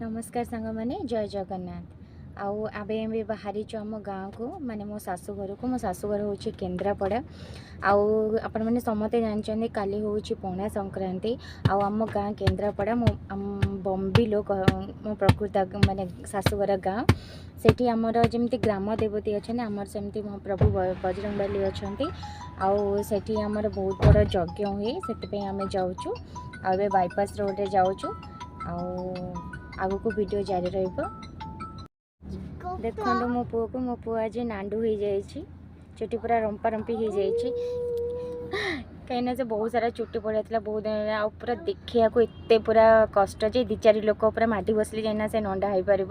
नमस्कार सांग मैंने जय जगन्नाथ आउ आबे बाहरी आम गाँव को माने मो शाशुघर को मो शाशुघर हूँ केन्द्रापड़ा आउ आपण मैंने समस्ते जानते काली हूँ पणा संक्रांति आम गाँ केन्द्रापड़ा मो बम्बी लोक मो प्रकृत माने शाशुघर गाँ सेठी आमर जमी ग्राम देवती अच्छा आमर सेमती प्रभु बजरंगबली अच्छा आउ सेठी आमर बहुत बड़ यज्ञ हुए से आम जाऊँ आ बाईपास रोड जाऊँ आगु को वीडियो जारी रहिबो। देखो मो पुओ को मो पुओ आज नांडू हो जाइए चुटी पूरा रंपा रंपी हो जाइए कहीं से बहुत सारा चुटी पड़ा बहुत दिन आ पूरा देखा एत पूरा कष्ट जे दी चार लोक पूरा माटी बसले जाइना से नंडा हो पार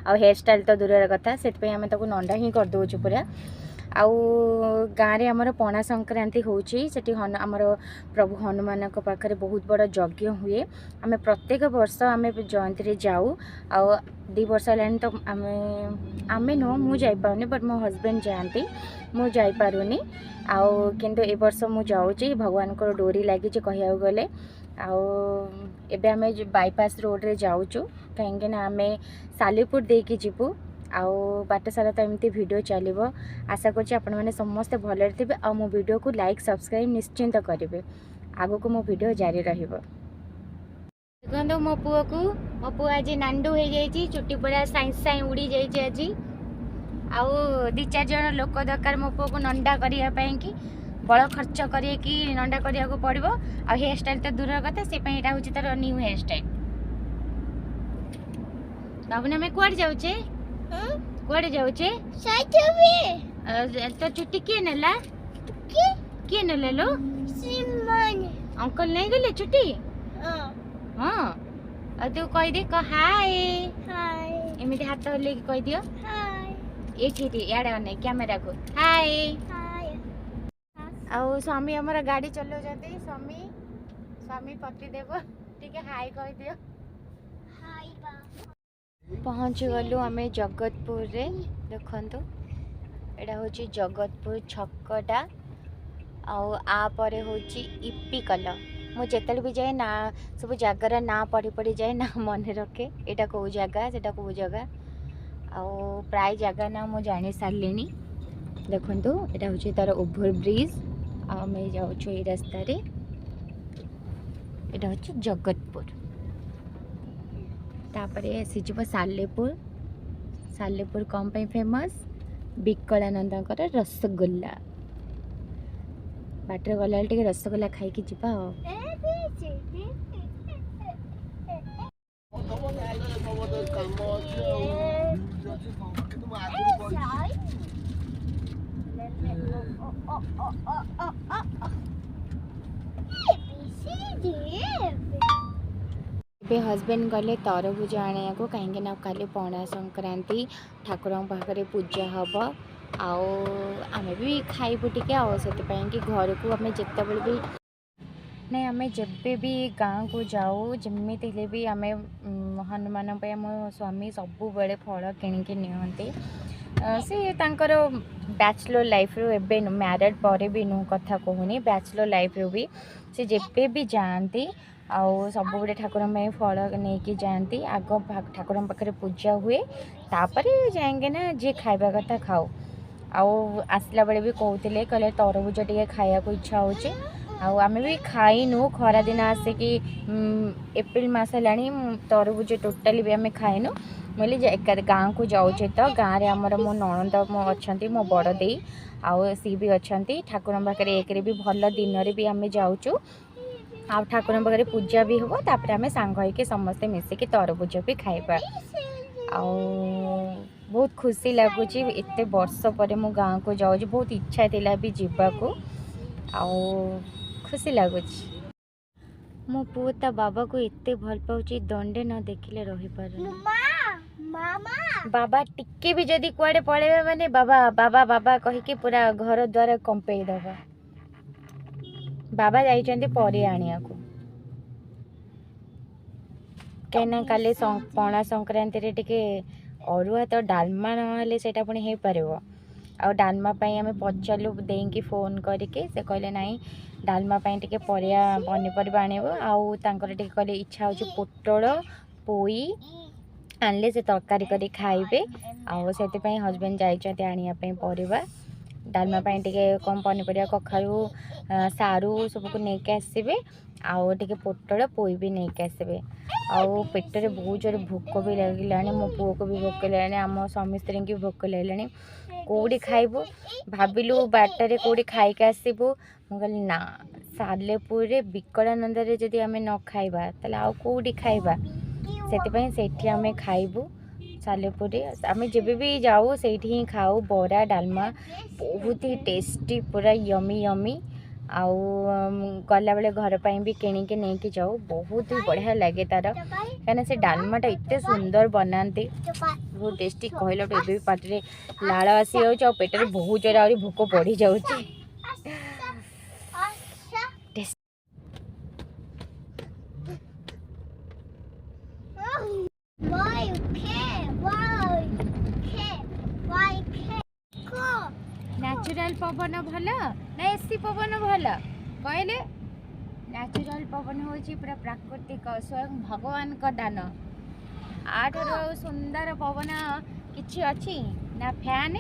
आ हेयर स्टाइल तो दूर कथा से आम नंडा ही करदे पूरा आउ गाँव में आमर पणा संक्रांति होची आमर प्रभु हनुमान पाखे बहुत बड़ यज्ञ हुए आम प्रत्येक वर्ष आम जयंती रे जाऊ आउ 2 वर्ष है तो आम नुह मुझे बट मो हजबैंड जाती मुझे आउ किंतु ए वर्ष मु जाऊँगी भगवान को डोरी लगी कह गले आउ एबे आम बाईपास रोड रे जाऊँ कहीं आम सालीपुर देकी जीवु आउ बाट सारा तो एमती वीडियो चलो आशा करछि आपण माने समस्ते भलरे थे आ मो वीडियो को लाइक सब्सक्राइब निश्चिंत करेंगे आगो को मो वीडियो जारी रहिबो। देखो मो पुओ आज नांडू हो जाइए चुटी पूरा साई साई उड़ी जाइए आज आउ 2-4 जन लोक दरकार मो पुओ को नंडा करने कि बड़ खर्च करी नंडा करिया को पड़ो आ हेयर स्टाइल तो दूर कथा से यहाँ हूँ तार न्यू हेयर स्टाइल। बाबू आम कुआड़े जाऊे कुआड़े जाऊे तो चुट्टी किए नेला किए नेले लो अंकल नहीं गले चुट्टी हाँ तू कह दे हाय एमती हाथ हल्ले कह दियो ये याडे अने कैमेरा को हाय आउ स्वामी हमारा गाड़ी चलो जाते स्वामी पतिदेव ठीक है हाय कह दियो पहुँच गलु आम जगतपुर रे देखंतु एटा होची जगतपुर छकटा आपर होची इपिकल मु जेतल भी जाए ना सब जगार ना पढ़ी पढ़ी जाए ना मन रखे एटा कौ जगह सेटा कौ जगह आउ प्राय जगह ना मु जानी सारे देखंतु एटा होची तार ओभर ब्रिज आम जाऊँ ये रास्ता रे एटा होची जगतपुर तापरे आसीज सालेपुर सालेपुर कम पे फेमस विकलानंद रसगोल्ला बाटर गला टे रसगोल्ला खाई जीवा हजबैंड गले तरबुज आने को कहीं काली पणा संक्रांति ठाकुर पाखे पूजा हम आम भी खाइबू टे कि घर को आम जिते भी नहीं आम जब भी गाँव को जाऊ जमी भी आम हनुमान आम स्वामी सबु बड़े फल किणिकी नियंती से तांकर बैचलर लाइफ रो एबे मैरिड पर भी नु कथा कहूनी बैचलर लाइफ रो भी से जेबे भी जाती आउ सब बड़े ठाकुर में फल नहीं जाती आग ठाकुर पाखे पूजा हुए तापर जाएंगे ना जी खाइबा कथा खाओ आउ आसला बेले भी कहते कहले तरबुज टे खाया को इच्छा होचे आम भी खाइनु खरा दिन आसिकी एप्रिल मस है तरबुज टोटाली भी आम खाइनु मुझे गाँव को जाऊे तो गाँव में आमर मो नणंद मो अच्छा मो बड़ दे आउ सी भी अच्छा ठाकुर पाखे एक भी भल दिन भी आम जाऊँ आ ठाकुर पाखे पूजा भी हम तापर आम सांग होइके समस्ते मिसिकी तरबुज भी खाइबा आउ बहुत खुशी लगुच एत वर्ष पर मु गाँव को जाऊँ बहुत इच्छा थिला भी जीवाको आउ खुशी लगुच मो पुओ ता बाबा को एते भल पाउची दंडे न देखिले रही पार बाबा टिके भी जदी कुआडे पळेबे माने बाबा बाबा बाबा कहि के पूरा घर द्वार कंपेई दबा बाबा जाइछन्ते परे आनिया को केना काले पणा संक्रांति रे टिके अरुआ तो डालमा नहेले सेटा पुणी हो पार आ डालमा आम पचारू देकी फोन करके से कहले नाई डालमा टे परिया पनीपरिया आने आउ कहले इच्छा हो पोटल पोई आनले से तरकारी करी खाइबे आउ से हजबैंड जाइछन्ते आनिया पई परिबा डालमा टे कम पनीपरिया कखारू सारू सबको लेके आसबे आउ टे पोटल पोई भी नहीं के आसबे आउ पेटर बहुत जोर भोक भी लगे मो पुओ को भी भोक लगे आम स्वामी स्त्री की भोक लगे कौड़ी खाइबू भाविलु बाटर कौड़ी खाइक आसबू मुझे ना सालेपुर विकलानंद जदि आम न खाइबा ताले आउ कौड़ी खाइबा से आम खाइबू सालेपुर आम जब भी जाऊ से ही खाऊ बरा डालमा बहुत ही टेस्टी पूरा यमी यमी आउ गला बेले घर पर भी किणिकी नहीं जाऊ बहुत ही बढ़िया लगे तार कहीं से डालमाटा एत सुंदर बनाते बहुत टेस्टी कहला भी पाटे लाल आसी जाऊँ पेटर बहुत जोर आ भोक बढ़ी जाऊँ न्याचुराल पवन भल ना एसी पवन भल कहले न्याचुराल पवन हूँ पूरा प्राकृतिक स्वयं भगवान का दान आठर सुंदर पवन किछि अच्छी ना फैन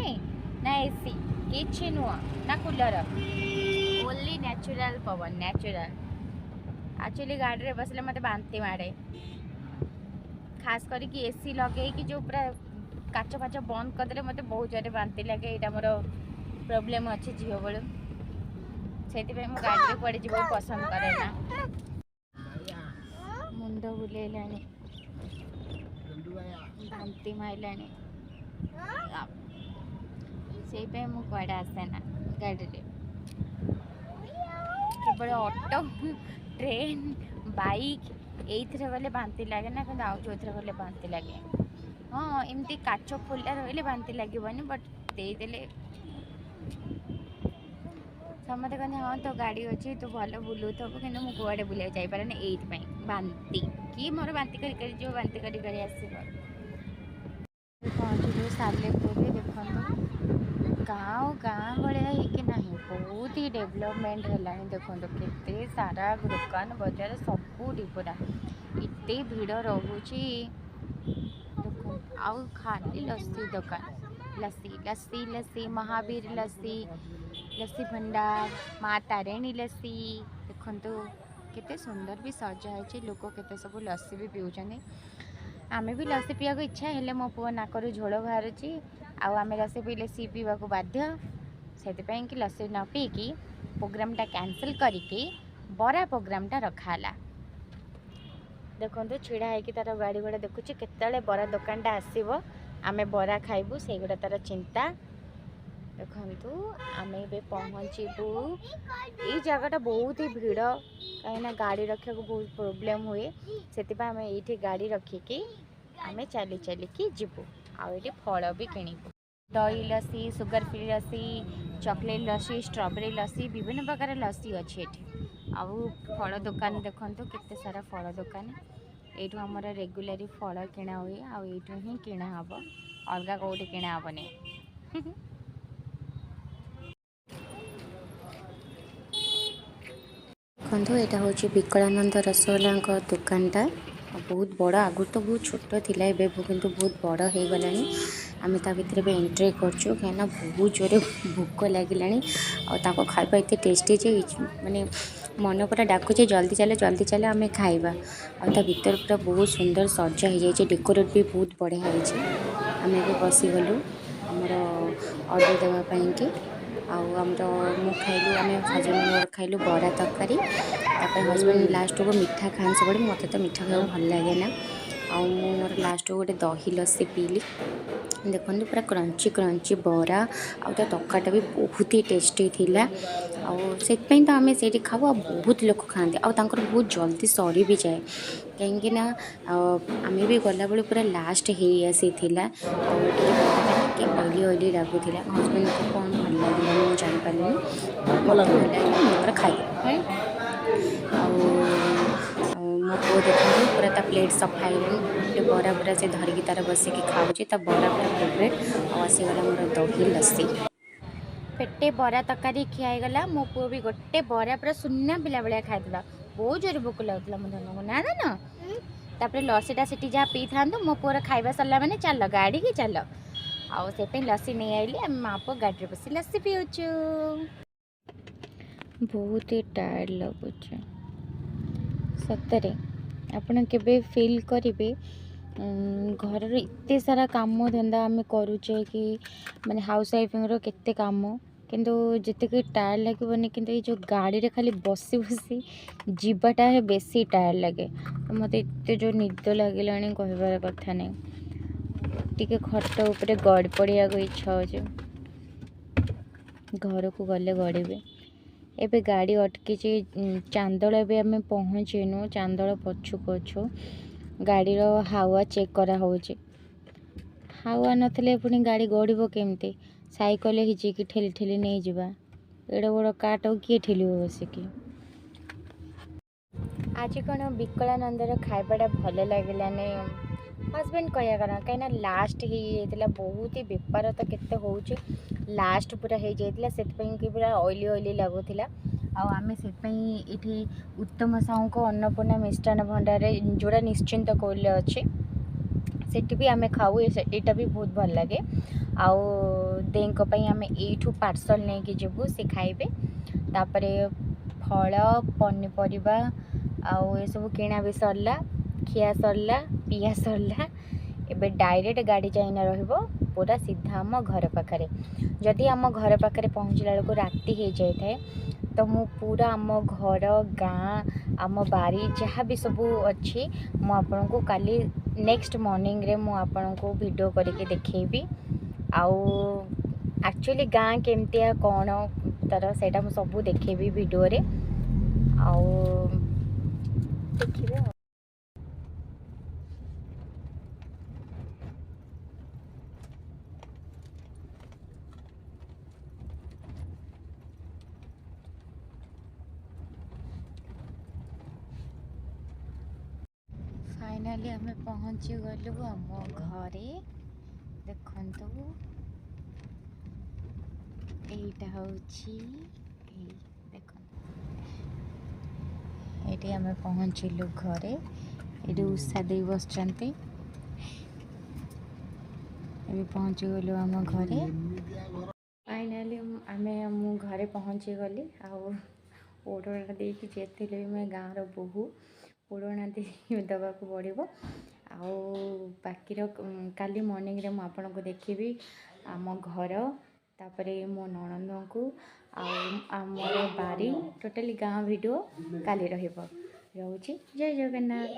ना एसी किछि नुह ना कूलर ओनली न्याचुराल पवन न्याचुराल एक्चुअली गाड़ी रे बसले मत बांती मारे खास करके एसी लगे कि जो पूरा काच फाच बंद करदे मत बहुत जोर बांती लगे यहाँ मोर प्रॉब्लम अच्छे झील बड़ू से गाड़ी में कड़े जीव पसंद करे ना मुंड बुलेला बांती मारला से कड़े आसे ना गाड़ी में केवल ऑटो ट्रेन बाइक ये गले बांती लगे ना कि आउ जो गले बांती लगे हाँ एमती काच खोला रही बांती लगे बट देदेले समझते कहते हाँ तो गाड़ी अच्छी तू भल बुलू थब कि मुझे बुला जापारे ये बांती कि मोर बांती कर जो बांती कर आसब पहुँचलु सालेपुर देखो गाँव गाँ भाया कि ना बहुत ही डेवलपमेंट है देखो केते सारा दुकान बजार सबूरी पूरा इतने भीड़ रोचे देखो आउ खाली लस्सी दुकान लस्सी लस्सी लस्सी महावीर लस्सी लस्सी भंडार माँ तारिणी लस्सी देखो केते सुंदर भी सजा है लोक केते सब लस्सी भी पीऊँ आमे भी लस्सी पीवा को इच्छा है मो पुओ नाकर झोल बाहर आम लस्सी पीले सी पीवा को बाध्य से कि लस्सी न पीकी प्रोग्रामटा कैंसिल करके बरा प्रोग्रामटा रखाला देखो छिड़ा है कि तार गाड़ी गुड़ा देखुची केतले बरा दुकानटा आसब आमे बरा खाइबू से गुड़ा तार चिंता देखु आम ए पहुँचबू ये जगह बहुत ही भीड़ कहीं गाड़ी रखा को बहुत प्रोब्लेम हुए से आम ये गाड़ी रखिकी आम चली चलिकी जीवु आए फल भी किणु दही लस्सी सुगर फ्री लस्सी चॉकलेट लस्सी स्ट्रॉबेरी लस्सी विभिन्न प्रकार लस्सी अच्छी आउ फल दुकान देखो केते सारा फल दुकान ये आमर रेगुलारी फल किणा हुए आठ ही किणा हम अलग कौटे किणा हेनी देखो यहाँ हूँ विकलानंद रसगोला दुकानटा बहुत बड़ आगु तो बहुत छोट थिला एबे किंतु बहुत बड़ हो गला आम भितर भी एंट्री करछु कहीं बहुत जोरे भोक लगे और खाଇବା एत टेस्टी माने मन पूरा डाकुचे जल्दी चल आम खाइबा और भीतर पूरा बहुत सुंदर सजा हो जाए डेकोरेट भी बहुत बढ़िया होती आम ए बसीगलु आमर ऑर्डर देवाई कि आमर खाइलु आम हजबैंड खाइलु बरा तरकारी हजबैंड लास्ट को मीठा खान सब मत तो मीठा खावा भल लगे ना आउ मोर लास्ट गोटे दही लस्सी पीली देखो पूरा क्रंची क्रंची बरा आ तकाटा भी बहुत ही टेस्टी थिला से तो आम से खाऊ आ बहुत लोग खाते बहुत जल्दी सरी भी जाए कहीं आम भी गला बेले पूरा लास्ट हो आसी ऑयली ऑयली लगुला हजबैंड को कौन भल लगे मुझे जापारे भल लगे खाई मो पुओ देखते पूरा ता प्लेट सफा गोटे बरा पूरा से धरिकी तार बसिकी खाऊे बरा पूरा फेवरेट आसीगला मोर दही लस्सी पेटे बरा तरकारी खियागला मो पुओ भी गोटे बरा पूरा सुना पिला भाया खाई बहुत जोर भोक लगुला मो धन को ना दान तापर लसीटा सीटी जहाँ पी था मो पुअर खाଇବା सरला मैंने चल गाड़ी की चल आउ से लसी नहीं आइली आम माँ पुआ गाड़ी बस लसी पीऊचु। बहुत ही टायर्ड लगुच सतरे आपण केबे फील करेंगे घर एत सारा कम धंदा आम करुचे कि माने हाउस वाइफ केते काम किंतु जितक टायर लगे कि जो गाड़ी रे खाली बसी बसी जीवाटा बेसी टायर लगे मत एत जो निद लगे कहबार कथा नहीं टिके खट उपरे गड़ पड़िया इच्छा हो घर को गले गड़े एबे गाड़ी अटकी चांदल एबे आम पहुँचेनु चांदल पछुक अच्छु गाड़ी रो हावा चेक करा होचे हावा नथले पुणी गाड़ी गड़ब केमती साइकल हिची कि ठेली ठेली नहीं जिबा एड़ा बड़ काट किए ठेल बसिकी आज कौन विकलानंदर खाइबाटा भल लगे हजबैंड कह कहीं लास्ट हो बहुत ही बेपार तो केते होउचे लास्ट पूरा हो जाता से पूरा ऑयली ऑयली लगुला आम से उत्तम साहू को अन्नपूर्णा मिष्टान भंडार जोड़ा निश्चिंत कौल अच्छे सेठी भी आम खाऊ यहाँ भी बहुत भल लगे आउ देई आम यू पार्सल नहीं कि जीवु सी खाइबे तापर फल पनीपरिया आउ ये सब किना भी सरला खिया सरला पिया सरला एबे डायरेक्ट गाड़ी जाइना रहिबो पूरा सीधा आम घर पाखरे जदि आम घर पाखरे पहुँचला बेलू राति हो जाए तो मु पूरा आम घर गाँ आम बारी जहाँ भी सब अच्छी मु आपन को काली नेक्स्ट मॉर्निंग रे मु आपन को वीडियो करके देखेबी आउ एक्चुअली गाँ केमतिया कौन तार सेटा मु सब देखेबी वीडियो रे आउ देखिबे। फाइनाली आम पहुँची गलु आम घरे देखु एटा होची ये आम पहुँचलु घरे ये उषा दे बस पहुँची गलु आम घरे फाइनाली आम घरे पहुँची गली ओढ़ना देकी जेते भी मैं गाँव रोहू ओढ़ना दबा को पड़ो आउ बाकी काली मॉर्निंग रे मु आपन को देखी आम घर तापरे मो ननंद को आमर बारी टोटाली गाँ वीडियो काली रही जय जगन्नाथ।